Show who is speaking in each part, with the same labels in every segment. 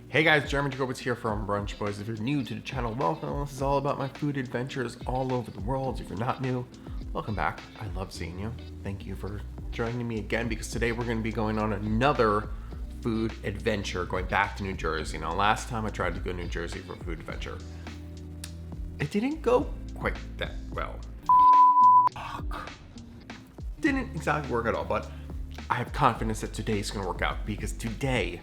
Speaker 1: Hey guys, Jacobowitz here from Brunch Boys. If you're new to the channel, welcome. This is all about my food adventures all over the world. If you're not new, welcome back. I love seeing you. Thank you for joining me again because today we're going to be going on another food adventure, going back to New Jersey. Now, last time I tried to go to New Jersey for a food adventure, it didn't go quite that well. Didn't exactly work at all, but I have confidence that today's going to work out because today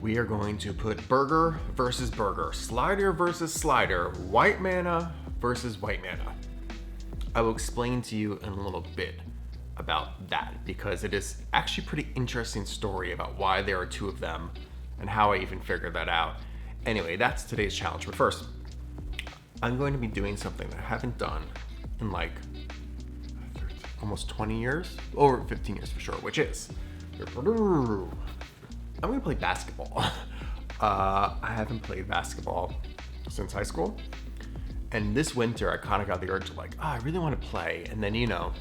Speaker 1: we are going to put burger versus burger, slider versus slider, White Manna versus White Manna. I will explain to you in a little bit about that because it is actually a pretty interesting story about why there are two of them and how I even figured that out. Anyway, that's today's challenge. But first, I'm going to be doing something that I haven't done in like almost 20 years, over 15 years for sure, which is I'm gonna play basketball. I haven't played basketball since high school. And this winter, I kind of got the urge to like, I really want to play. And then,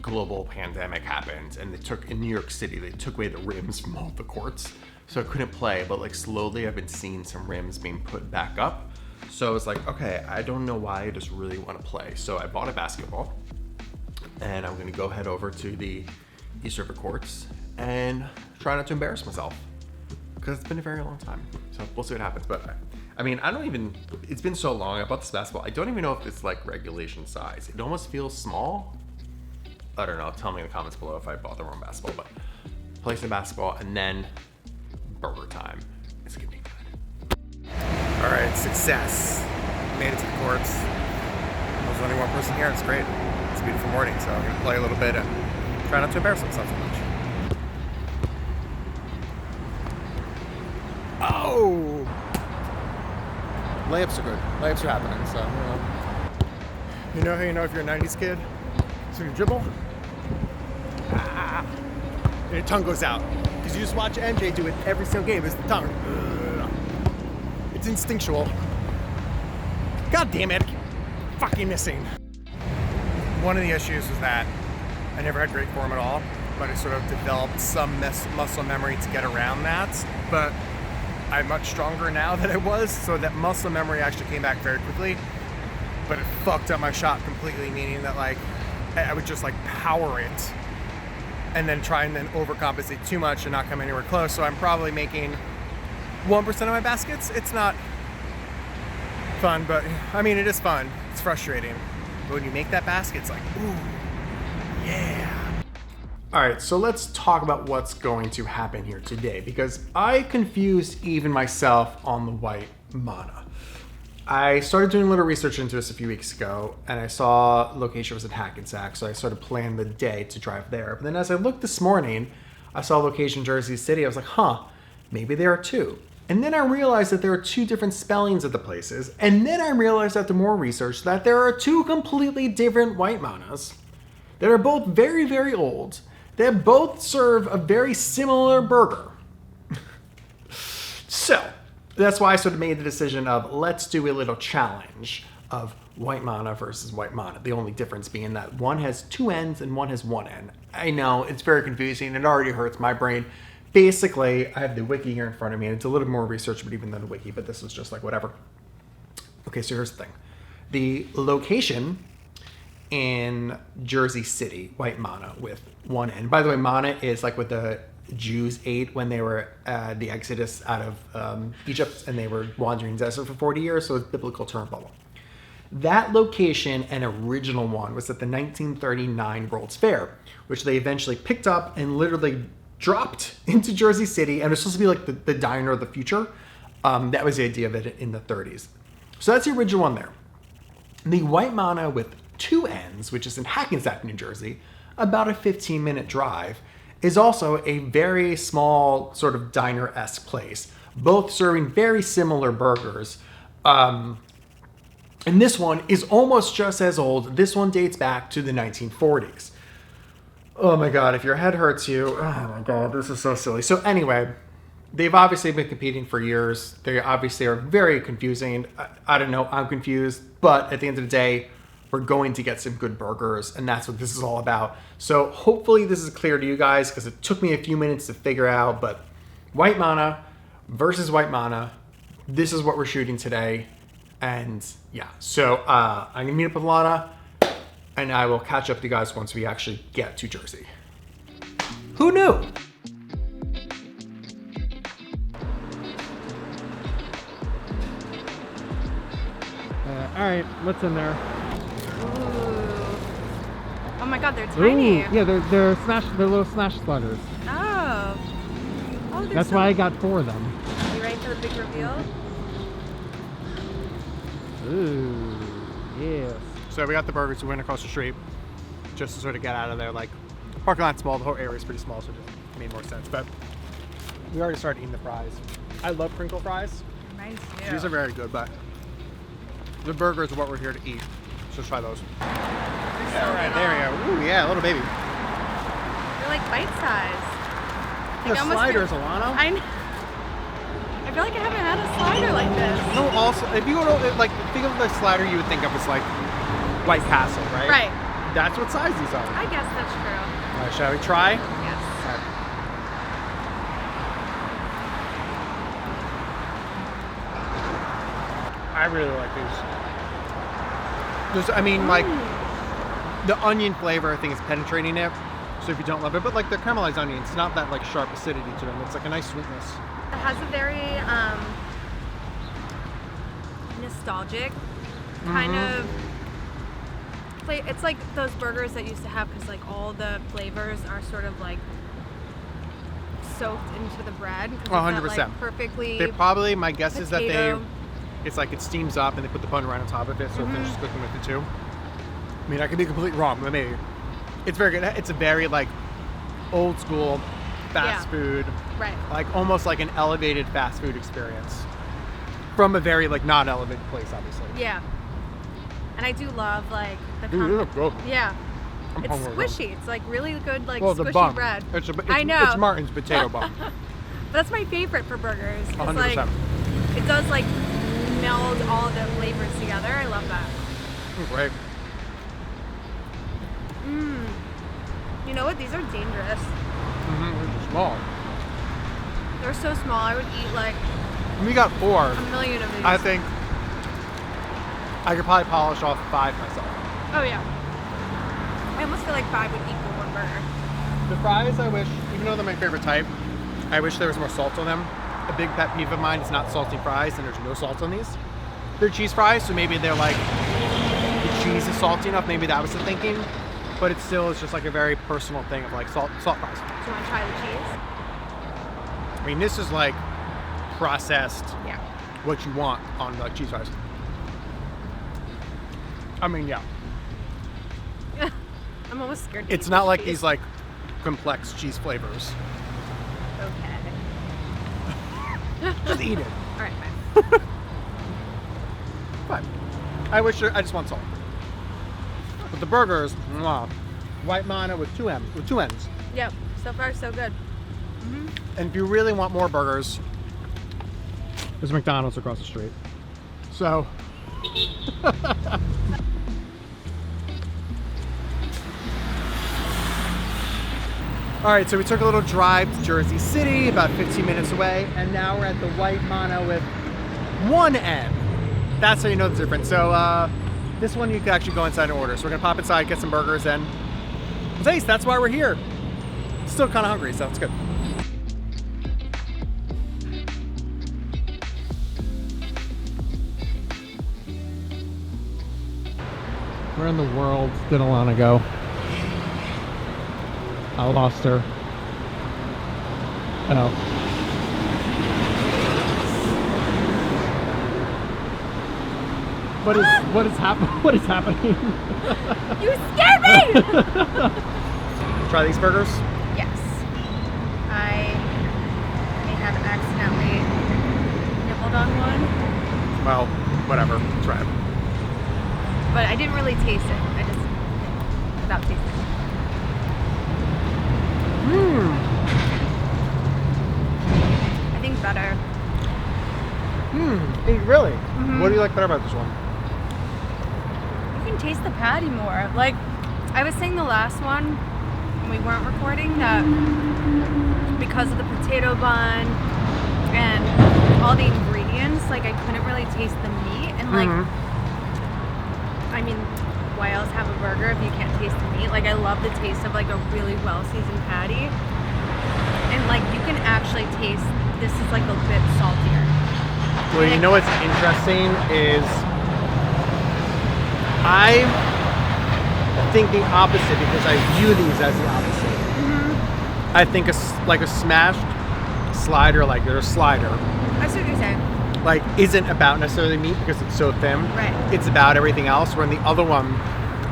Speaker 1: global pandemic happened and in New York City, they took away the rims from all the courts. So I couldn't play, but like slowly I've been seeing some rims being put back up. So I was like, okay, I don't know why, I just really want to play. So I bought a basketball and I'm gonna go head over to the East River courts and try not to embarrass myself because it's been a very long time. So we'll see what happens. But it's been so long. I bought this basketball. I don't even know if it's like regulation size. It almost feels small. I don't know. Tell me in the comments below if I bought the wrong basketball, but play some basketball and then burger time. It's gonna be good. All right, success. Made it to the courts. There's only one person here. It's great. It's a beautiful morning, so I'm gonna play a little bit and try not to embarrass myself so much. Oh! Layups are good. Layups are happening, so, You know how you know if you're a 90s kid? So you dribble, and your tongue goes out. Because you just watch MJ do it every single game, it's the tongue. It's instinctual. God damn it, I keep fucking missing. One of the issues was that I never had great form at all, but I sort of developed some muscle memory to get around that. But I'm much stronger now than I was, so that muscle memory actually came back very quickly. But it fucked up my shot completely, meaning that like I would just like power it and then try and then overcompensate too much and not come anywhere close. So I'm probably making 1% of my baskets. It's not fun, but I mean, it is fun. It's frustrating. But when you make that basket, it's like, ooh, yeah. All right, so let's talk about what's going to happen here today because I confused even myself on the White Manna. I started doing a little research into this a few weeks ago and I saw location was in Hackensack, so I sort of planned the day to drive there. But then as I looked this morning, I saw location Jersey City. I was like, maybe there are two. And then I realized that there are two different spellings of the places. And then I realized after more research that there are two completely different White Mannas that are both very, very old. They both serve a very similar burger. So that's why I sort of made the decision of let's do a little challenge of White Manna versus White Manna. The only difference being that one has two ends and one has one end. I know it's very confusing. It already hurts my brain. Basically, I have the wiki here in front of me and it's a little more research, but even than the wiki, but this was just like whatever. Okay, so here's the thing. The location in Jersey City, White Manna with one end. By the way, manna is like what the Jews ate when they were the Exodus out of Egypt and they were wandering in the desert for 40 years, so it's a biblical term, blah, blah. That location and original one was at the 1939 World's Fair, which they eventually picked up and literally dropped into Jersey City, and it was supposed to be like the diner of the future. That was the idea of it in the 30s. So that's the original one there. The White Manna with two ends, which is in Hackensack, New Jersey, about a 15-minute drive, is also a very small sort of diner-esque place, both serving very similar burgers. And this one is almost just as old. This one dates back to the 1940s. Oh my God, if your head hurts you, oh my God, this is so silly. So anyway, they've obviously been competing for years. They obviously are very confusing. I don't know, I'm confused, but at the end of the day, we're going to get some good burgers, and that's what this is all about. So hopefully this is clear to you guys because it took me a few minutes to figure out, but White Manna versus White Manna. This is what we're shooting today. And yeah, so I'm going to meet up with Lana, and I will catch up with you guys once we actually get to Jersey. Who knew?
Speaker 2: All right, what's in there?
Speaker 3: Ooh. Oh my god, they're tiny.
Speaker 2: Ooh, yeah, they're little smash sliders.
Speaker 3: Oh. Oh,
Speaker 2: That's why I got 4 of them.
Speaker 3: You ready for the big reveal?
Speaker 2: Ooh, yes.
Speaker 1: So we got the burgers. We went across the street just to sort of get out of there. Like, parking lot's small. The whole area is pretty small, so it just made more sense. But we already started eating the fries. I love crinkle fries.
Speaker 3: Nice too.
Speaker 1: These are very good, but the burgers are what we're here to eat. So let's try those.
Speaker 3: All
Speaker 1: All right, there we go. Ooh, yeah, little baby.
Speaker 3: They're like bite size.
Speaker 1: The sliders, Alana.
Speaker 3: I feel like I haven't had a slider like this.
Speaker 1: No, also, if you go to, like, think of the slider you would think of as, like, White Castle, right?
Speaker 3: Right.
Speaker 1: That's what size these are.
Speaker 3: I guess that's true.
Speaker 1: All right, shall we try?
Speaker 3: Yes.
Speaker 1: All right. I really like these. I mean, like, the onion flavor, I think, is penetrating it. So if you don't love it, but like the caramelized onion, it's not that like sharp acidity to them. It's like a nice sweetness.
Speaker 3: It has a very nostalgic kind of flavor. It's like those burgers that used to have, because like all the flavors are sort of like soaked into the bread.
Speaker 1: 100%.
Speaker 3: Like perfectly.
Speaker 1: They probably, my guess is that
Speaker 3: potato.
Speaker 1: it's like it steams up and they put the bun right on top of it, so if they're just cooking with it too. I mean, I could be completely wrong, but maybe. It's very good. It's a very like old school fast food,
Speaker 3: Right.
Speaker 1: like almost like an elevated fast food experience from a very like not elevated place, obviously.
Speaker 3: Yeah. And I do love like the
Speaker 1: Ooh, they look good.
Speaker 3: Yeah.
Speaker 1: I'm
Speaker 3: It's
Speaker 1: hungry.
Speaker 3: squishy. It's like really good, like
Speaker 1: Well, the
Speaker 3: squishy
Speaker 1: bun.
Speaker 3: bread.
Speaker 1: It's
Speaker 3: I know.
Speaker 1: It's Martin's potato bun.
Speaker 3: But that's my favorite for burgers. It's
Speaker 1: 100%.
Speaker 3: like it does like meld all the flavors together. I love that.
Speaker 1: Right.
Speaker 3: You know what? These are dangerous.
Speaker 1: It's small.
Speaker 3: They're so small. I would eat like
Speaker 1: We got 4.
Speaker 3: a million of these.
Speaker 1: I think I could probably polish off 5 myself.
Speaker 3: Oh yeah. I almost feel like 5 would equal one burger.
Speaker 1: The fries, I wish, even though they're my favorite type, I wish there was more salt on them. A big pet peeve of mine is not salty fries, and there's no salt on these. They're cheese fries, so maybe they're like, the cheese is salty enough, maybe that was the thinking. But it still is just like a very personal thing of like salt fries.
Speaker 3: Do you want to try the cheese?
Speaker 1: I mean, this is like processed
Speaker 3: Yeah.
Speaker 1: what you want on like cheese fries. I mean, yeah.
Speaker 3: I'm almost scared. To
Speaker 1: It's
Speaker 3: eat
Speaker 1: not
Speaker 3: this
Speaker 1: like
Speaker 3: cheese.
Speaker 1: these like complex cheese flavors.
Speaker 3: Okay.
Speaker 1: Just eat it.
Speaker 3: All right, fine.
Speaker 1: Fine. I just want salt. But the burgers, mwah, White Manna with 2 N's.
Speaker 3: Yep. So far, so good.
Speaker 1: And if you really want more burgers, there's McDonald's across the street. So. All right, so we took a little drive to Jersey City, about 15 minutes away, and now we're at the White Manna with 1 N. That's how you know the difference. So this one you can actually go inside and order. So we're gonna pop inside, get some burgers, and taste. That's why we're here. Still kind of hungry, so it's good.
Speaker 2: Where in the world did Alana go? I lost her. Oh. What is happening?
Speaker 3: You scared me!
Speaker 1: Try these burgers.
Speaker 3: Yes. I may have accidentally nibbled on one,
Speaker 1: Well, whatever. Try it.
Speaker 3: but I didn't really taste it. I just, without tasting it. I think better.
Speaker 1: Really? What do you like better about this one?
Speaker 3: You can taste the patty more. Like, I was saying the last one, when we weren't recording, that because of the potato bun and all the ingredients, like I couldn't really taste the meat, and like, I mean, why else have a burger if you can't taste the meat? Like I love the taste of like a really well-seasoned patty, and like you can actually taste this is like a bit saltier.
Speaker 1: Well, you know what's interesting is I'm thinking opposite because I view these as the opposite. I think like a smashed slider, like there's a slider,
Speaker 3: I see what you're saying.
Speaker 1: like isn't about necessarily meat because it's so thin.
Speaker 3: Right.
Speaker 1: It's about everything else. Where in the other one,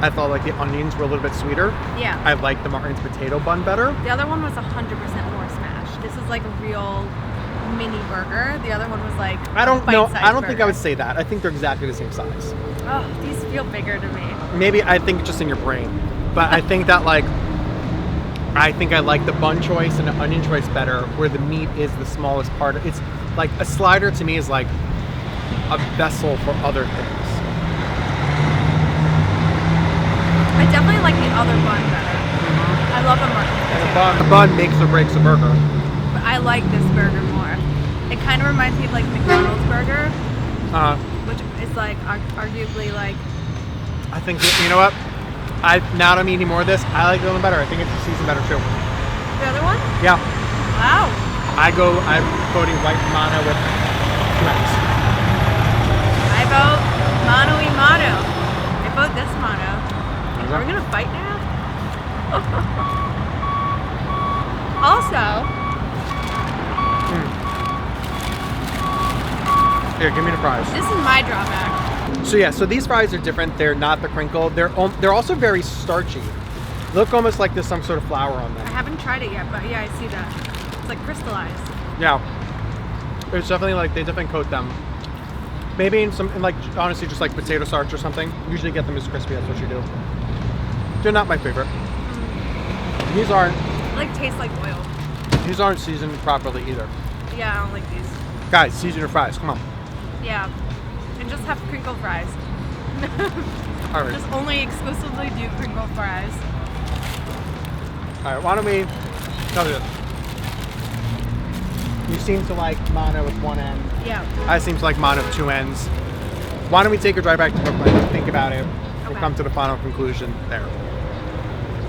Speaker 1: I thought like the onions were a little bit sweeter.
Speaker 3: Yeah.
Speaker 1: I like the Martin's potato bun better.
Speaker 3: The other one was 100% more smashed. This is like a real mini burger. The other one was like
Speaker 1: I don't know.
Speaker 3: bite-sized
Speaker 1: I don't think I
Speaker 3: burger.
Speaker 1: would say that. I think they're exactly the same size.
Speaker 3: Oh, these feel bigger to me.
Speaker 1: Maybe I think just in your brain, but I think that like I think I like the bun choice and the onion choice better, where the meat is the smallest part. It's like a slider to me is like a vessel for other things.
Speaker 3: I definitely like the other bun better. I love a Martin's
Speaker 1: And
Speaker 3: potato.
Speaker 1: the bun makes or breaks a burger.
Speaker 3: But I like this burger more. It kind of reminds me of like McDonald's burger, which is like arguably like.
Speaker 1: I think you know what? Now that I'm eating more of this, I like the other one better. I think it's seasoned better too.
Speaker 3: The other one?
Speaker 1: Yeah,
Speaker 3: Wow.
Speaker 1: I'm voting White Manna with 2 eggs.
Speaker 3: I vote mano y mano. I vote this mano. Are we gonna fight now? Also,
Speaker 1: Here, give me the fries.
Speaker 3: this is my drawback.
Speaker 1: So yeah, so these fries are different. They're not the crinkle. They're also very starchy. Look almost like there's some sort of flour on
Speaker 3: I
Speaker 1: them.
Speaker 3: haven't tried it yet, but yeah, I see that. It's like crystallized.
Speaker 1: Yeah, it's definitely like they definitely coat them. Maybe in like honestly just like potato starch or something. Usually get them as crispy. That's what you do. They're not my favorite. These aren't.
Speaker 3: It like tastes like oil.
Speaker 1: These aren't seasoned properly either.
Speaker 3: Yeah, I don't like these.
Speaker 1: Guys, season your fries. Come on.
Speaker 3: Yeah. And just have crinkle fries.
Speaker 1: All right.
Speaker 3: Just only exclusively do crinkle fries.
Speaker 1: All right. Why don't we? Tell me this. You seem to like Mana with 1 end.
Speaker 3: Yeah.
Speaker 1: I seem to like Mana with 2 ends. Why don't we take a drive back to Brooklyn and think about it? We'll
Speaker 3: Okay.
Speaker 1: come to the final conclusion there.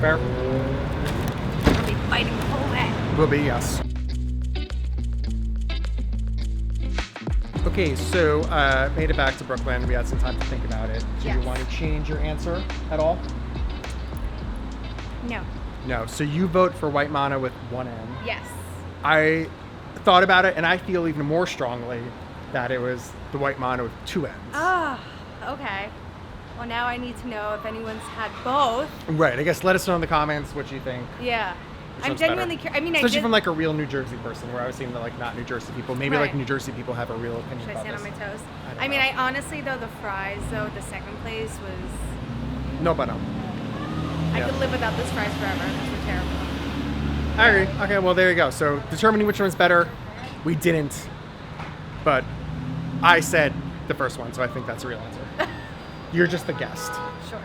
Speaker 1: Fair?
Speaker 3: I'll be fighting the whole way.
Speaker 1: Will be yes. Okay, so made it back to Brooklyn. We had some time to think about it. Do you
Speaker 3: Yes.
Speaker 1: want to change your answer at all?
Speaker 3: No.
Speaker 1: No. So you vote for White Mana with 1 end.
Speaker 3: Yes.
Speaker 1: I thought about it, and I feel even more strongly that it was the White Mana with 2 ends.
Speaker 3: Ah, okay. Well, now I need to know if anyone's had both.
Speaker 1: Right. I guess let us know in the comments what you think.
Speaker 3: Yeah.
Speaker 1: Which
Speaker 3: I'm
Speaker 1: one's better.
Speaker 3: genuinely curious. I mean,
Speaker 1: Especially
Speaker 3: I did.
Speaker 1: from like a real New Jersey person, where I was seeing that like not New Jersey people. Maybe like
Speaker 3: Right.
Speaker 1: New Jersey people have a real opinion
Speaker 3: Should I
Speaker 1: about
Speaker 3: stand on
Speaker 1: this.
Speaker 3: my toes?
Speaker 1: I don't
Speaker 3: I mean,
Speaker 1: know.
Speaker 3: I honestly, though, the fries, though, the second place was.
Speaker 1: No, but no.
Speaker 3: I
Speaker 1: Yeah.
Speaker 3: could live without this fries forever. These were terrible.
Speaker 1: I agree. Okay, well there you go. So determining which one's better, we didn't, but I said the first one, so I think that's a real answer. You're just the guest.
Speaker 3: Sure.